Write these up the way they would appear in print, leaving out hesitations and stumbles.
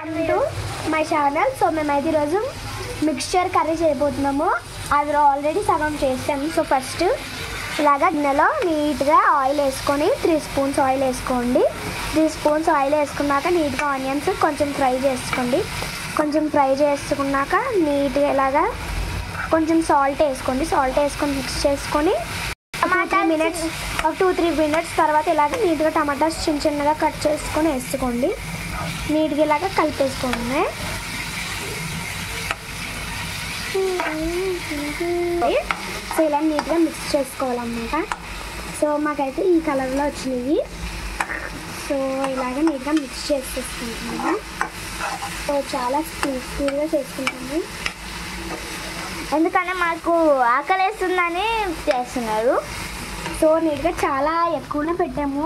To my channel. So మేమైతే ఈరోజు mixture curry చేయబోతున్నాము. అది ఆల్రెడీ సగం చేసాము. సో ఫస్ట్ ఇలాగా గిన్నెలో నీట్గా ఆయిల్ వేసుకొని 3 స్పూన్స్ ఆయిల్ వేసుకోండి. 3 స్పూన్స్ ఆయిల్ వేసుకున్నాక నీట్గా ఆనియన్స్ కొంచెం ఫ్రై చేసుకోండి. కొంచెం ఫ్రై చేసుకున్నాక నీట్గా ఇలాగా కొంచెం సాల్ట్ వేసుకోండి. సాల్ట్ వేసుకొని మిక్స్ చేసుకొని 2-3 మినిట్స్ తర్వాత ఇలాగ నీట్గా టమాటాస్ చిన్న చిన్నగా కట్ చేసుకొని వేసుకోండి. నీట్గా ఇలాగ కలిపేసుకోండి. సో ఇలా నీట్గా మిక్స్ చేసుకోవాలన్నమాట. సో మాకైతే ఈ కలర్లో వచ్చినాయి. సో ఇలాగ నీట్గా మిక్స్ చేసేసుకుంటున్నాము. సో చాలా స్పీడ్గా చేసుకుంటాము, ఎందుకంటే మాకు ఆకలి వేస్తుందని చేస్తున్నారు. సో నీట్గా చాలా ఎక్కువనే పెట్టాము.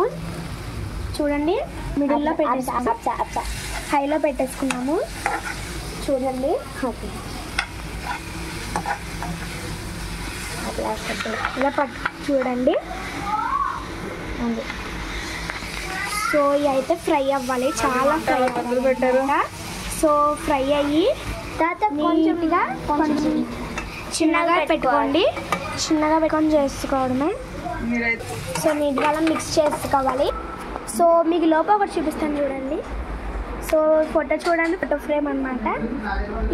చూడండి, మిడిల్లో పెట్టేసుకున్నాము, హైలో పెట్టేసుకున్నాము. చూడండి, ఇలా చూడండి. సో ఇవి అయితే ఫ్రై అవ్వాలి, చాలా ఫ్రై అవ్వాలి. సో ఫ్రై అయ్యి తర్వాత కొంచెం చిన్నగా పెట్టుకోండి. చిన్నగా పెట్టుకొని చేసుకోవడమే. సో నీట్గా అలా మిక్స్ చేసుకోవాలి. సో మీకు లోపల ఒకటి చూపిస్తాను చూడండి. సో ఫోటో చూడండి, ఫోటో ఫ్రేమ్ అనమాట.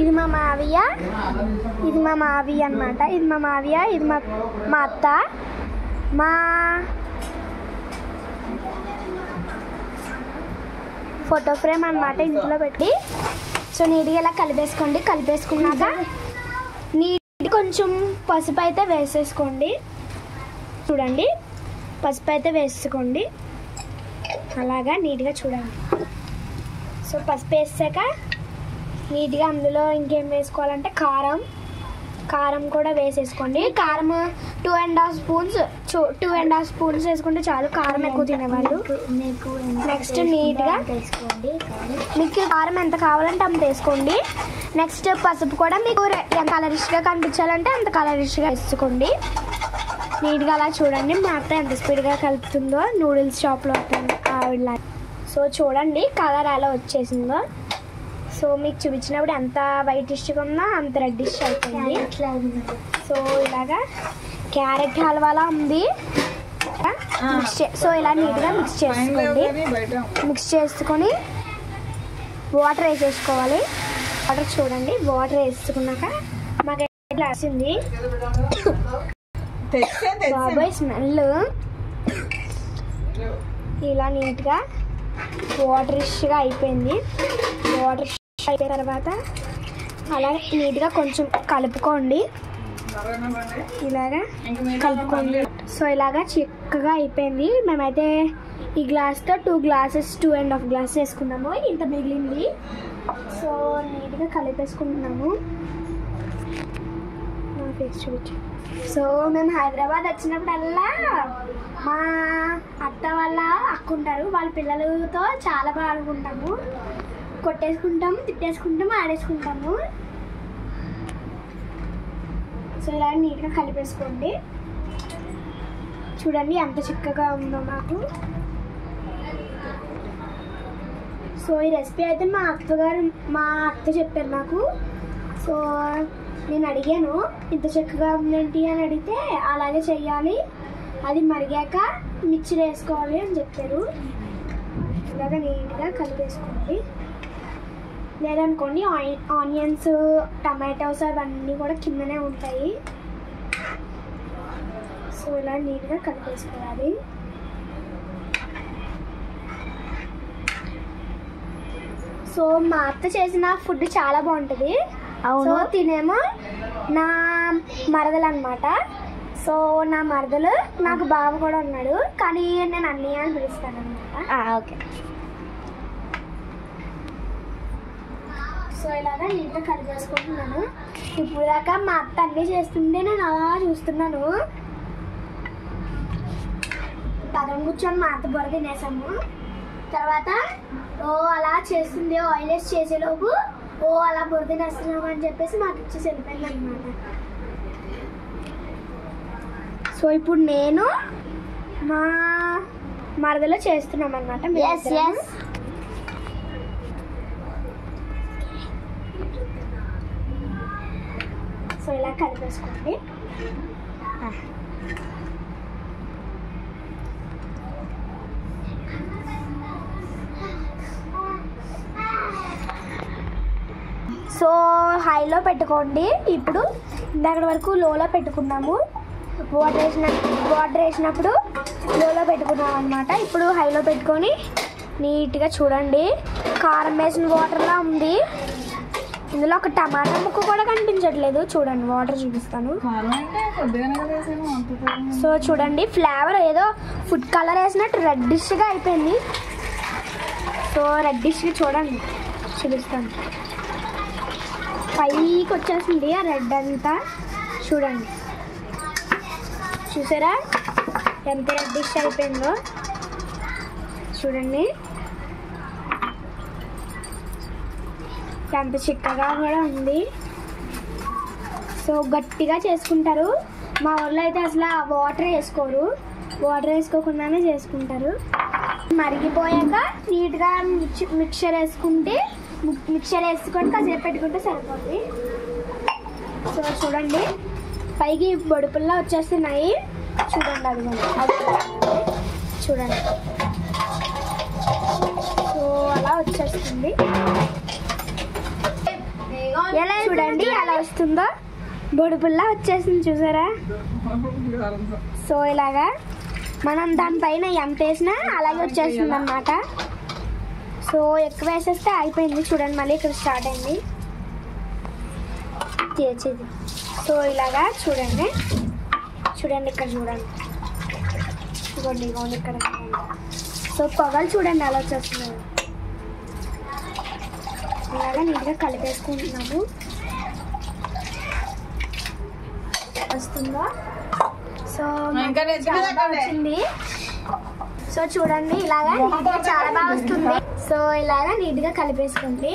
ఇది మా మావయ్య, ఇది మా మావయ్య అనమాట. ఇది మా మావయ్య, ఇది మా అత్త, మా ఫోటో ఫ్రేమ్ అనమాట. ఇంట్లో పెట్టి సో నీట్గా ఇలా కలిపేసుకోండి. కలిపేసుకున్నాక నీట్ కొంచెం పసుపు అయితే వేసేసుకోండి. చూడండి, పసుపు అయితే వేసుకోండి. అలాగా నీట్గా చూడండి. సో పసుపు వేసాక నీట్గా అందులో ఇంకేం వేసుకోవాలంటే కారం కూడా వేసేసుకోండి. కారం 2.5 స్పూన్స్ వేసుకుంటే చాలు. కారం ఎక్కువ తినేవాళ్ళు. నెక్స్ట్ నీట్గా మీకు కారం ఎంత కావాలంటే అంత వేసుకోండి. నెక్స్ట్ పసుపు కూడా మీకు ఎంత కలరిష్గా కనిపించాలంటే అంత కలరిష్గా వేసుకోండి. నీట్గా అలా చూడండి. మా అత్త ఎంత స్పీడ్గా కలుపుతుందో నూడిల్స్ షాప్లో ఆవిడ. సో చూడండి కలర్ అలా వచ్చేసిందో. సో మీకు చూపించినప్పుడు ఎంత వైటిష్గా ఉందో అంత రెడ్డిష్ అవుతుంది. సో ఇలాగా క్యారెట్ హల్వాలా ఉంది. సో ఇలా నీట్గా మిక్స్ చేసుకోండి. మిక్స్ చేసుకొని వాటర్ వేసేసుకోవాలి. వాటర్ చూడండి, వాటర్ వేసుకున్నాక మాకు ఎట్లా వచ్చింది బాబాయ్ స్మెల్. ఇలా నీట్గా వాటరిష్గా అయిపోయింది. వాటర్ అయిపోయిన తర్వాత అలా నీట్గా కొంచెం కలుపుకోండి. ఇలాగా కలుపుకోండి. సో ఇలాగా చిక్కగా అయిపోయింది. మేమైతే ఈ గ్లాస్తో 2 గ్లాసెస్ 2.5 గ్లాస్ వేసుకున్నాము. ఇంత మిగిలింది. సో నీట్గా కలిపేసుకుంటున్నాము. సో మేము హైదరాబాద్ వచ్చినప్పుడల్లా మా అత్త వాళ్ళ అక్క ఉంటారు, వాళ్ళ పిల్లలతో చాలా బాగా ఆడుకుంటాము. కొట్టేసుకుంటాము, తిట్టేసుకుంటాము, ఆడేసుకుంటాము. సో ఇలా నీట్గా కలిపేసుకోండి. చూడండి ఎంత చిక్కగా ఉందో మాకు. సో ఈ రెసిపీ అయితే మా అత్త చెప్పారు నాకు. సో నేను అడిగాను, ఇంత చక్కగా ఉందేంటి అని అడిగితే అలాగే చెయ్యాలి, అది మరిగాక మిక్చర్ వేసుకోవాలి అని చెప్పారు. ఇలాగా నీట్గా కలిపేసుకోండి. లేదనుకోండి ఆనియన్స్, టమాటోస్ అవన్నీ కూడా కిందనే ఉంటాయి. సో ఇలా నీట్గా కలిపేసుకోవాలి. సో మా అత్త చేసిన ఫుడ్ చాలా బాగుంటుంది. సో తినేమో నా మరదలు అనమాట. సో నా మరదలు నాకు బావ కూడా ఉన్నాడు, కానీ నేను అన్నయ్య అని పిలుస్తాను అనమాట. ఓకే. సో ఇలాగా నీట్గా కలిపేసుకుంటున్నాను. ఇప్పుడు దాకా మా అత్త అన్నీ చేస్తుంటే నేను అలా చూస్తున్నాను. పదం కూర్చొని మా అత్త బొర తినేసాము. తర్వాత అలా చేస్తుంది, ఆయిల్ వేసి చేసేలోపు అలా బొర తినేస్తున్నాము అని చెప్పేసి మాకు ఇచ్చేసి వెళ్ళిపోయింది అనమాట. సో ఇప్పుడు నేను మా మరదలో చేస్తున్నాం అనమాట. ఇలా కలిపేసుకోండి. సో హైలో పెట్టుకోండి. ఇప్పుడు ఇందాక వరకు లోలో పెట్టుకున్నాము. వాటర్ వేసినప్పుడు లోలో పెట్టుకున్నాం అనమాట. ఇప్పుడు హైలో పెట్టుకొని నీట్గా చూడండి. కారం వేసిన వాటర్లా ఉంది. ఇందులో ఒక టమాటా ముక్క కూడా కనిపించట్లేదు. చూడండి, వాటర్ చూపిస్తాను. సో చూడండి, ఫ్లేవర్ ఏదో ఫుడ్ కలర్ వేసినట్టు రెడ్డిష్గా అయిపోయింది. సో రెడ్డిష్గా చూడండి, చూపిస్తాను. పైకి వచ్చేసింది ఆ రెడ్ అంతా. చూడండి, చూసారా ఎంత రెడ్డిష్ అయిపోయిందో. చూడండి ఎంత చిక్కగా కూడా ఉంది. సో గట్టిగా చేసుకుంటారు. మా ఊళ్ళో అయితే అసలు వాటర్ వేసుకోరు, వాటర్ వేసుకోకుండానే చేసుకుంటారు. మరిగిపోయాక నీట్గా మిక్చర్ వేసుకొని కాసేపు పెట్టుకుంటే సరిపోతుంది. సో చూడండి, పైకి బొడుపుల్లా వచ్చేస్తున్నాయి. చూడండి, అది చూడండి. సో అలా వచ్చేస్తుంది. ఎలా చూడండి ఎలా వస్తుందో, బొడుపుల్లా వచ్చేసింది చూసారా. సో ఇలాగా మనం దానిపైన ఎంత వేసినా అలాగే వచ్చేస్తుంది అన్నమాట. సో ఎక్కువ వేసేస్తే అయిపోయింది. చూడండి, మళ్ళీ ఇక్కడ స్టార్ట్ అయింది తీసేది. సో ఇలాగా చూడండి, ఇక్కడ చూడండి, ఇదిగోండి ఇక్కడ. సో పొగలు చూడండి ఎలా వచ్చేస్తున్నాయి. ఇలాగా నీట్గా కలిపేసుకుంటున్నాము. వస్తుందా? సో వచ్చింది. సో చూడండి, ఇలాగా నీట్గా చాలా బాగా వస్తుంది. సో ఇలాగా నీట్గా కలిపేసుకోండి.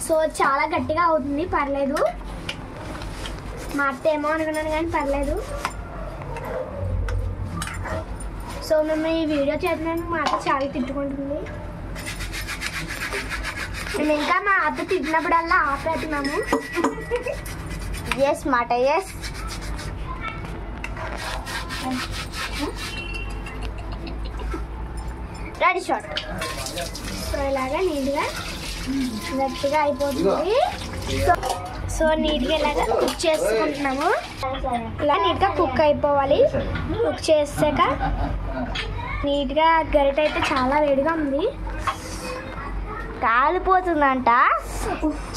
సో చాలా గట్టిగా అవుతుంది, పర్లేదు. మా అత్త ఏమో అనుకున్నాను కానీ పర్లేదు. సో మేము ఈ వీడియో చేసినందుకు మా అత్త చాలా తిట్టుకుంటుంది. మేము ఇంకా మా అత్త తిట్టినప్పుడల్లా ఆపేస్తున్నాము. ఎస్ మాట ఎస్. Ready shot. సో ఇలాగా నీట్గా గట్టిగా అయిపోతుంది. సో నీట్గా ఇలాగా కుక్ చేసుకుంటున్నాము. ఇలా నీట్గా కుక్ అయిపోవాలి. కుక్ చేసాక నీట్గా గరిట అయితే చాలా వేడిగా ఉంది, కాలిపోతుందంట,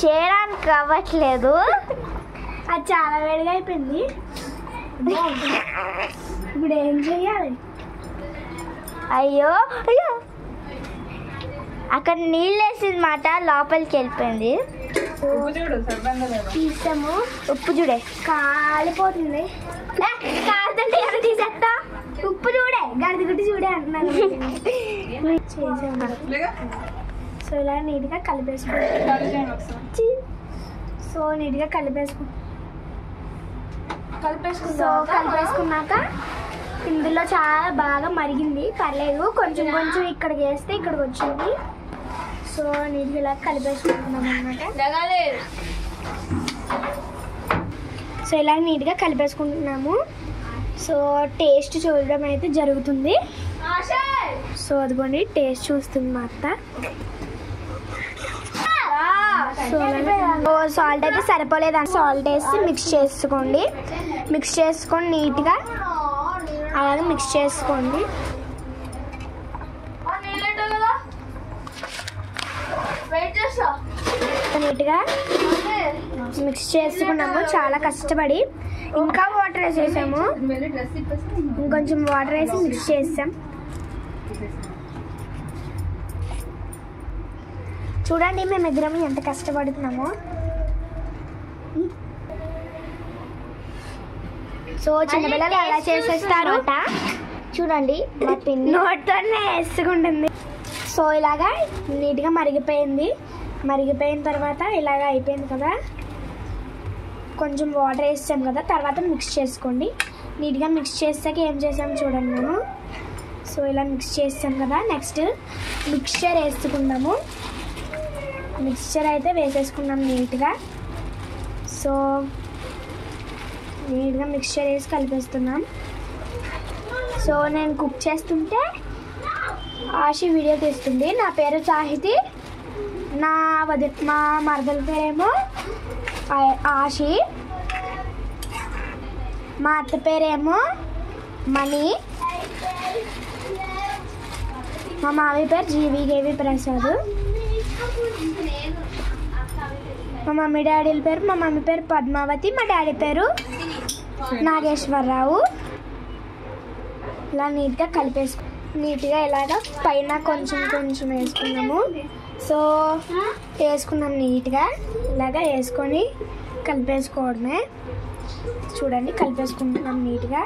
చేయడానికి అవ్వట్లేదు. అది చాలా వేడిగా అయిపోయింది. ఇప్పుడు ఏం చెయ్యాలి? అయ్యో అయ్యో, అక్కడ నీళ్ళు వేసింది మాట, లోపలికి వెళ్ళిపోయింది. తీసాము. ఉప్పు చూడే కాలిపోతుంది. కాలుతుంటే ఎవరు తీసేస్తా? ఉప్పు చూడే, గడిగుడ్డి చూడే అంటున్నాను. సో ఇలా నీట్గా సో నీట్గా కలిపేసుకున్నాక ఇందులో చాలా బాగా మరిగింది, పర్లేదు. కొంచెం ఇక్కడికి వేస్తే ఇక్కడికి వచ్చింది. సో నీట్గా ఇలా కలిపేసుకుంటున్నాం అనమాట. సో ఇలా నీట్గా కలిపేసుకుంటున్నాము. సో టేస్ట్ చూడడం అయితే జరుగుతుంది. సో అదిగోండి, టేస్ట్ చూస్తుంది మా అత్త. సో సాల్ట్ అయితే సరిపోలేదు, సాల్ట్ వేసి మిక్స్ చేసుకోండి. మిక్స్ చేసుకొని నీట్గా అలాగే మిక్స్ చేసుకోండి. నీట్గా మిక్స్ చేసుకున్నాము చాలా కష్టపడి. ఇంకా వాటర్ వేసేసాము, ఇంకొంచెం వాటర్ వేసి మిక్స్ చేసాం. చూడండి మేమిద్దరం ఎంత కష్టపడుతున్నామో. సో చిన్నపిల్లలు ఎలా చేసేస్తారు చూడండి, నోట్తోనే వేసుకుంటుంది. సో ఇలాగా నీట్గా మరిగిపోయిన తర్వాత ఇలాగ అయిపోయింది కదా. కొంచెం వాటర్ వేసాం కదా, తర్వాత మిక్స్ చేసుకోండి. నీట్గా మిక్స్ చేసాక ఏం చేసాం చూడండి మేము. సో ఇలా మిక్స్ చేసాం కదా, నెక్స్ట్ మిక్స్చర్ వేసుకుందాము. మిక్స్చర్ అయితే వేసేసుకున్నాం నీట్గా. సో నీట్గా మిక్స్చర్ వేసి కలిపేస్తున్నాం. సో నేను కుక్ చేస్తుంటే ఆశి వీడియో తీస్తుంది. నా పేరు సాహితి, మా మరదల పేరేమో ఆశి, మా అత్త పేరేమో మణి, మా మావి పేరు జీవికేవి ప్రసాద్, మా మమ్మీ డాడీల పేరు, మా మమ్మీ పేరు పద్మావతి, మా డాడీ పేరు నాగేశ్వరరావు. ఇలా నీట్గా కలిపేసుకో. నీట్గా ఇలాగ పైన కొంచెం కొంచెం వేసుకున్నాము. సో వేసుకున్నాం నీట్గా ఇలాగ వేసుకొని కలిపేసుకోవడమే. చూడండి కలిపేసుకుంటున్నాం నీట్గా.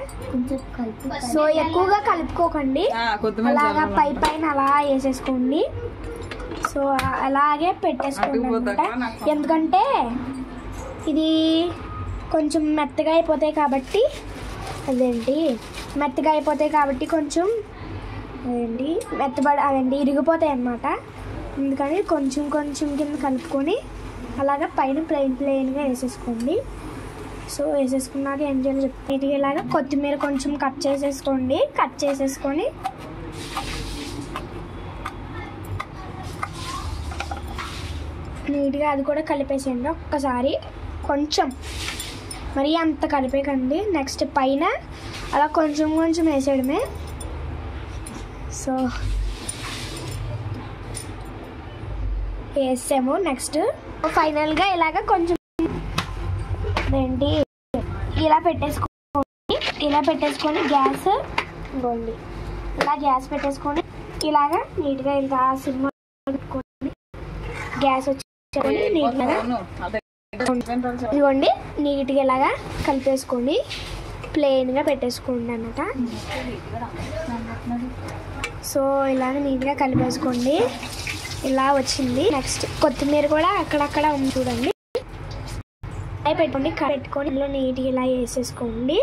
సో ఎక్కువగా కలుపుకోకండి, అలాగా పైన అలా వేసేసుకోండి. సో అలాగే పెట్టేసుకోండి అనమాట. ఎందుకంటే ఇది కొంచెం మెత్తగా అయిపోతాయి కాబట్టి కొంచెం ఇరిగిపోతాయి అన్నమాట. అందుకని కొంచెం కొంచెం కింద కలుపుకొని అలాగా పైన ప్లెయిన్గా వేసేసుకోండి. సో వేసేసుకున్నాక ఏం చేయాలి చెప్తే ఇలాగా కొత్తిమీర కొంచెం కట్ చేసేసుకొని నీట్గా అది కూడా కలిపేసేయండి ఒక్కసారి. కొంచెం మరి అంత కలిపేకండి. నెక్స్ట్ పైన అలా కొంచెం కొంచెం వేసేయడమే. సో వేసాము. నెక్స్ట్ ఫైనల్గా ఇలాగ కొంచెం ఇలా పెట్టేసుకొని గ్యాస్ ఇవ్వండి. ఇలా గ్యాస్ పెట్టేసుకొని ఇలాగా నీట్గా ఇలా సినిమా పెట్టుకోండి. గ్యాస్ వచ్చి నీట్గా ఇదిగోండి నీట్గా ఇలాగా కలిపేసుకోండి. ప్లెయిన్గా పెట్టేసుకోండి అన్నమాట. సో ఇలాగ నీట్గా కలిపేసుకోండి. ఇలా వచ్చింది. నెక్స్ట్ కొత్తిమీర కూడా అక్కడక్కడ ఉంది చూడండి. పెట్టుకోండి. ఇందులో నీట్గా ఇలా వేసేసుకోండి.